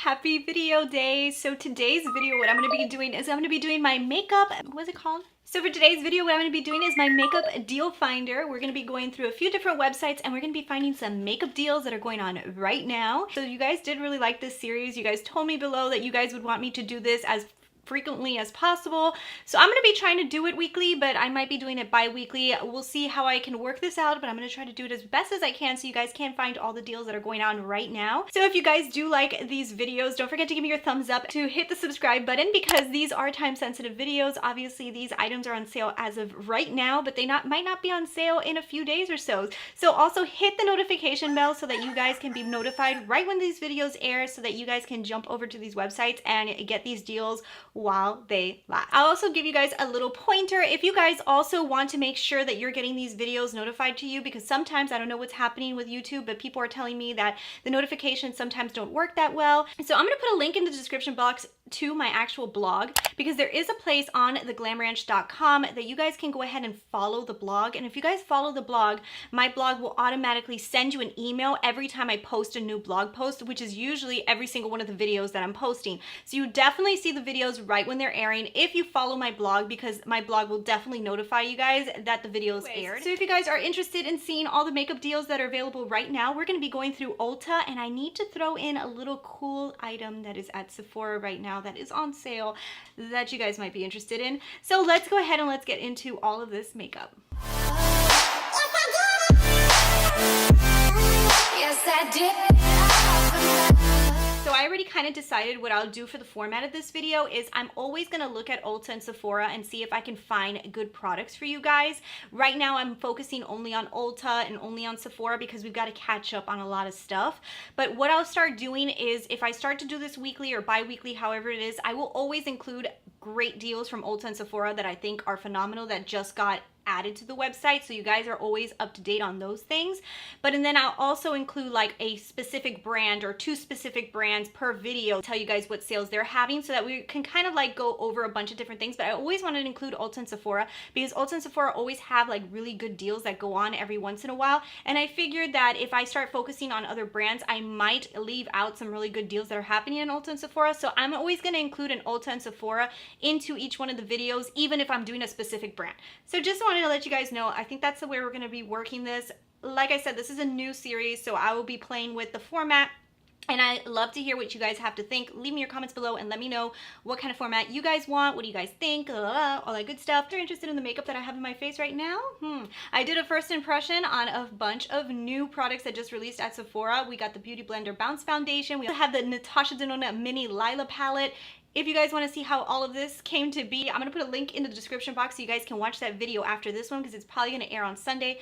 happy video day. So today's video, what I'm going to be doing is I'm going to be doing my makeup, what's it called? So for today's video, what I'm going to be doing is my makeup deal finder. We're going to be going through a few different websites and we're going to be finding some makeup deals that are going on right now. So you guys did really like this series. You guys told me below that you guys would want me to do this as frequently as possible. So I'm going to be trying to do it weekly, but I might be doing it bi-weekly. We'll see how I can work this out, but I'm going to try to do it as best as I can so you guys can find all the deals that are going on right now. So if you guys do like these videos, don't forget to give me your thumbs up, to hit the subscribe button, because these are time sensitive videos. Obviously these items are on sale as of right now, but they might not be on sale in a few days or so. So also hit the notification bell so that you guys can be notified right when these videos air, so that you guys can jump over to these websites and get these deals while they last. I'll also give you guys a little pointer if you guys also want to make sure that you're getting these videos notified to you, because sometimes I don't know what's happening with YouTube, but people are telling me that the notifications sometimes don't work that well. So I'm going to put a link in the description box to my actual blog, because there is a place on the GLAMRANCH.com that you guys can go ahead and follow the blog. And if you guys follow the blog, my blog will automatically send you an email every time I post a new blog post, which is usually every single one of the videos that I'm posting. So you definitely see the videos right when they're airing if you follow my blog, because my blog will definitely notify you guys that the videos aired. So if you guys are interested in seeing all the makeup deals that are available right now, we're going to be going through Ulta, and I need to throw in a little cool item that is at Sephora right now that is on sale that you guys might be interested in. So let's go ahead and let's get into all of this makeup. Yes, I did. So I already kind of decided what I'll do for the format of this video is I'm always going to look at Ulta and Sephora and see if I can find good products for you guys. Right now I'm focusing only on Ulta and only on Sephora because we've got to catch up on a lot of stuff. But what I'll start doing is, if I start to do this weekly or bi-weekly, however it is, I will always include great deals from Ulta and Sephora that I think are phenomenal that just got added to the website, so you guys are always up to date on those things. But and then I'll also include like a specific brand or two specific brands per video, tell you guys what sales they're having, so that we can kind of like go over a bunch of different things. But I always wanted to include Ulta and Sephora because Ulta and Sephora always have like really good deals that go on every once in a while, and I figured that if I start focusing on other brands, I might leave out some really good deals that are happening in Ulta and Sephora. So I'm always going to include an Ulta and Sephora into each one of the videos, even if I'm doing a specific brand. So just wanted to let you guys know, I think that's the way we're going to be working this. Like I said, this is a new series, so I will be playing with the format, and I love to hear what you guys have to think. Leave me your comments below and let me know what kind of format you guys want, what do you guys think, all that good stuff. If you're interested in the makeup that I have in my face right now, I did a first impression on a bunch of new products that just released at Sephora. We got the Beauty Blender Bounce Foundation. We have the Natasha Denona Mini Lila Palette. If you guys want to see how all of this came to be, I'm going to put a link in the description box so you guys can watch that video after this one, because it's probably going to air on Sunday.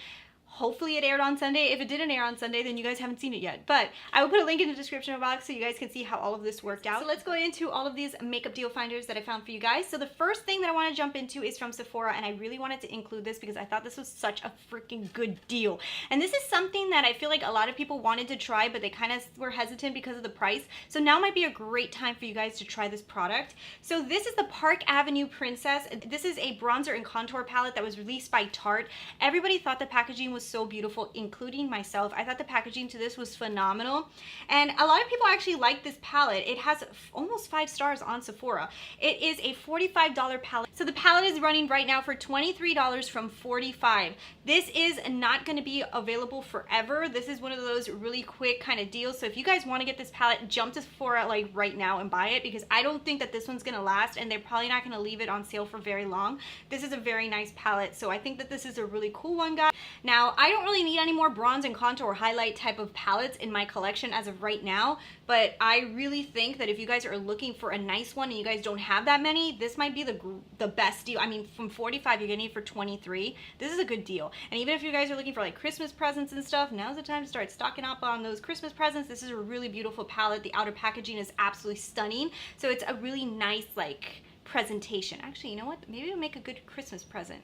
Hopefully it aired on Sunday. If it didn't air on Sunday, then you guys haven't seen it yet. But I will put a link in the description box so you guys can see how all of this worked out. So let's go into all of these makeup deal finders that I found for you guys. So the first thing that I want to jump into is from Sephora, and I really wanted to include this because I thought this was such a freaking good deal. And this is something that I feel like a lot of people wanted to try, but they kind of were hesitant because of the price. So now might be a great time for you guys to try this product. So this is the Park Avenue Princess. This is a bronzer and contour palette that was released by Tarte. Everybody thought the packaging was so beautiful, including myself. I thought the packaging to this was phenomenal, and a lot of people actually like this palette. It has almost 5 stars on Sephora. It is a $45 palette. So the palette is running right now for $23 from $45. This is not going to be available forever. This is one of those really quick kind of deals. So if you guys want to get this palette, jump to Sephora like right now and buy it, because I don't think that this one's going to last, and they're probably not going to leave it on sale for very long. This is a very nice palette, so I think that this is a really cool one, guys. Now, I don't really need any more bronze and contour or highlight type of palettes in my collection as of right now, but I really think that if you guys are looking for a nice one and you guys don't have that many, this might be the best deal. I mean, from $45 you're getting it for $23. This is a good deal. And even if you guys are looking for like Christmas presents and stuff, now's the time to start stocking up on those Christmas presents. This is a really beautiful palette. The outer packaging is absolutely stunning, so it's a really nice like presentation. Actually, you know what, maybe it'll make a good Christmas present.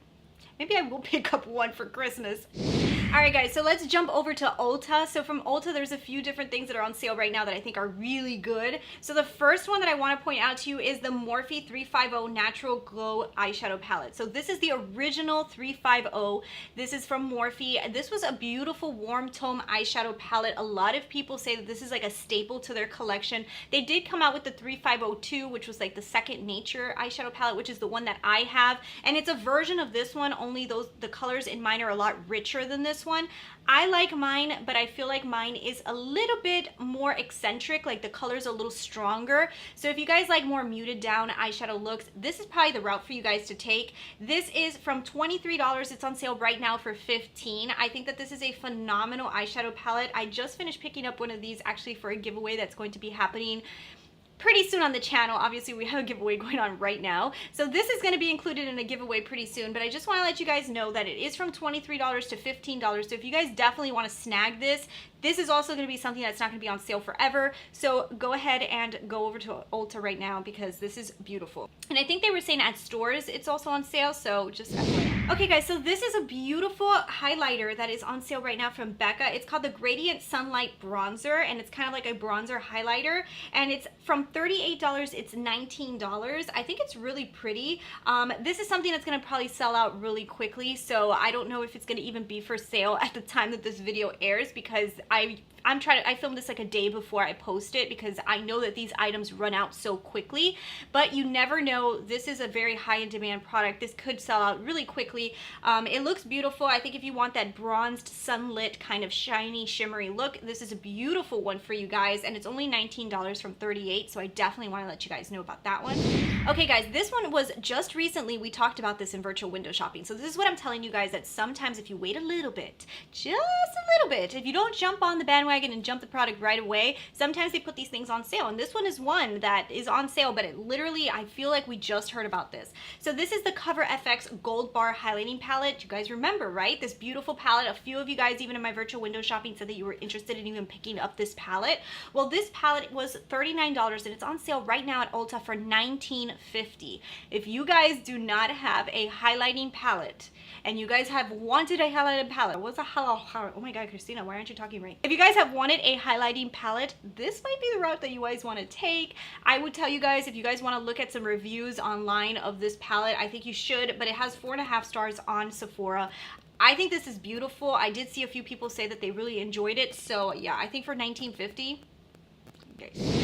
Maybe I will pick up one for Christmas. Alright guys, so let's jump over to Ulta. So from Ulta, there's a few different things that are on sale right now that I think are really good. So the first one that I want to point out to you is the Morphe 350 Natural Glow Eyeshadow Palette. So this is the original 350. This is from Morphe. This was a beautiful warm tone eyeshadow palette. A lot of people say that this is like a staple to their collection. They did come out with the 350 which was like the Second Nature eyeshadow palette, which is the one that I have. And it's a version of this one, only the colors in mine are a lot richer than this one. I like mine, but I feel like mine is a little bit more eccentric, like the color's a little stronger. So if you guys like more muted down eyeshadow looks, this is probably the route for you guys to take. This is from $23. It's on sale right now for $15. I think that this is a phenomenal eyeshadow palette. I just finished picking up one of these actually for a giveaway that's going to be happening pretty soon on the channel. Obviously we have a giveaway going on right now, so this is going to be included in a giveaway pretty soon, but I just want to let you guys know that it is from $23 to $15. So if you guys definitely want to snag this, this is also going to be something that's not going to be on sale forever. So go ahead and go over to Ulta right now because this is beautiful. And I think they were saying at stores it's also on sale, so just FYI. Okay guys, so this is a beautiful highlighter that is on sale right now from Becca. It's called the Gradient Sunlight Bronzer, and it's kind of like a bronzer highlighter, and it's from $38, it's $19. I think it's really pretty. This is something that's going to probably sell out really quickly, so I don't know if it's going to even be for sale at the time that this video airs, because I filmed this like a day before I post it because I know that these items run out so quickly, but you never know. This is a very high in demand product. This could sell out really quickly. It looks beautiful. I think if you want that bronzed, sunlit kind of shiny, shimmery look, this is a beautiful one for you guys, and it's only $19 from $38, so I definitely want to let you guys know about that one. Okay guys, this one was just recently, we talked about this in virtual window shopping, so this is what I'm telling you guys, that sometimes if you wait a little bit, just a little bit, if you don't jump on the bandwagon and jump the product right away, sometimes they put these things on sale, and this one is one that is on sale, but it literally, I feel like we just heard about this. So this is the Cover FX Gold Bar Highlighting Palette. You guys remember, right? This beautiful palette. A few of you guys, even in my virtual window shopping, said that you were interested in even picking up this palette. Well, this palette was $39, and it's on sale right now at Ulta for $19.50. If you guys do not have a highlighting palette, and you guys have wanted a highlighted palette, what's a highlight? Oh my god, Christina, why aren't you talking right? If you guys have wanted a highlighting palette, this might be the route that you guys want to take. I would tell you guys, if you guys want to look at some reviews online of this palette, I think you should, but it has 4.5 stars on Sephora. I think this is beautiful. I did see a few people say that they really enjoyed it, so yeah, I think for $19.50.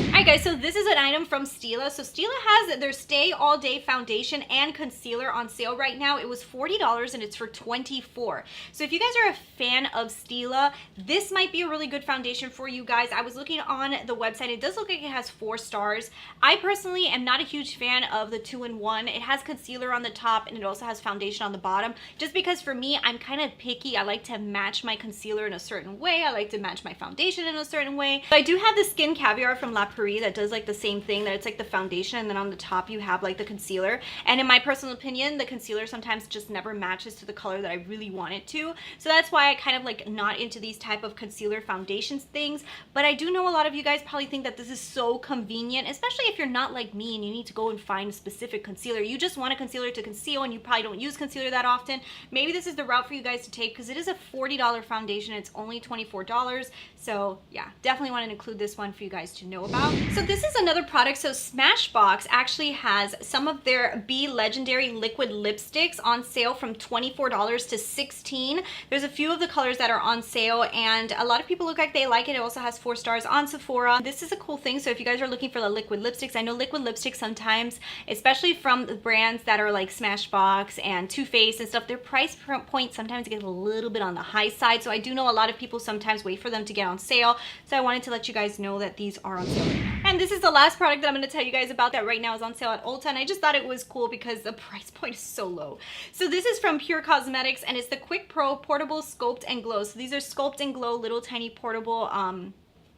Alright guys, so this is an item from Stila. So Stila has their Stay All Day foundation and concealer on sale right now. It was $40 and it's for $24. So if you guys are a fan of Stila, this might be a really good foundation for you guys. I was looking on the website. It does look like it has 4 stars. I personally am not a huge fan of the 2-in-1. It has concealer on the top and it also has foundation on the bottom. Just because for me, I'm kind of picky. I like to match my concealer in a certain way. I like to match my foundation in a certain way. But I do have the Skin Caviar from La Prairie that does like the same thing, that it's like the foundation and then on the top you have like the concealer, and in my personal opinion the concealer sometimes just never matches to the color that I really want it to, so that's why I kind of like not into these type of concealer foundations things. But I do know a lot of you guys probably think that this is so convenient, especially if you're not like me and you need to go and find a specific concealer. You just want a concealer to conceal and you probably don't use concealer that often. Maybe this is the route for you guys to take because it is a $40 foundation. It's only $24, so yeah, definitely want to include this one for you guys to know about. So this is another product. So Smashbox actually has some of their Be Legendary liquid lipsticks on sale from $24 to $16. There's a few of the colors that are on sale and a lot of people look like they like it. It also has 4 stars on Sephora. This is a cool thing. So if you guys are looking for the liquid lipsticks, I know liquid lipsticks sometimes, especially from the brands that are like Smashbox and Too Faced and stuff, their price point sometimes gets a little bit on the high side. So I do know a lot of people sometimes wait for them to get on sale. So I wanted to let you guys know that these are on sale. And this is the last product that I'm going to tell you guys about that right now is on sale at Ulta, and I just thought it was cool because the price point is so low. So this is from Pure Cosmetics and it's the Quick Pro Portable Sculpt and Glow. So these are Sculpt and Glow little tiny portable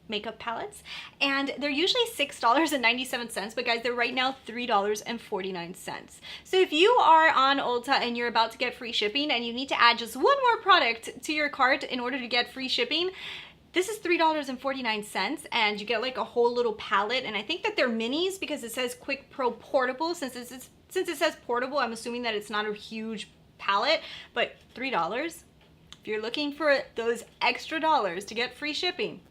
makeup palettes, and they're usually $6.97, but guys, they're right now $3.49. So if you are on Ulta and you're about to get free shipping and you need to add just one more product to your cart in order to get free shipping, this is $3.49 and you get like a whole little palette, and I think that they're minis because it says Quick Pro Portable. Since it says portable, I'm assuming that it's not a huge palette, but $3. if you're looking for those extra dollars to get free shipping.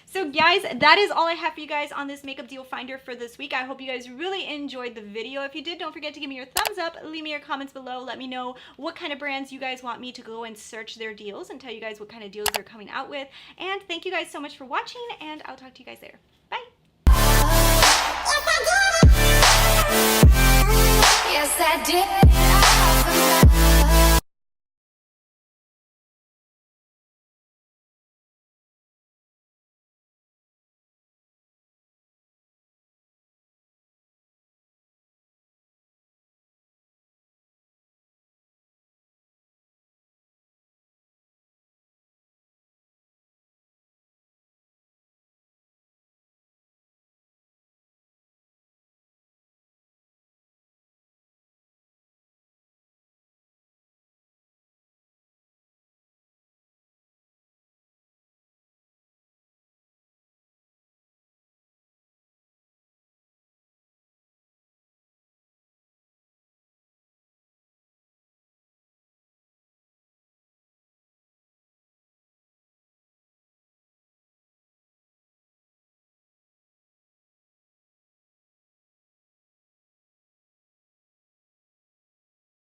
So guys, that is all I have for you guys on this makeup deal finder for this week. I hope you guys really enjoyed the video. If you did, don't forget to give me your thumbs up, leave me your comments below, let me know what kind of brands you guys want me to go and search their deals and tell you guys what kind of deals they're coming out with. And thank you guys so much for watching, and I'll talk to you guys later. Bye! Yes, I did.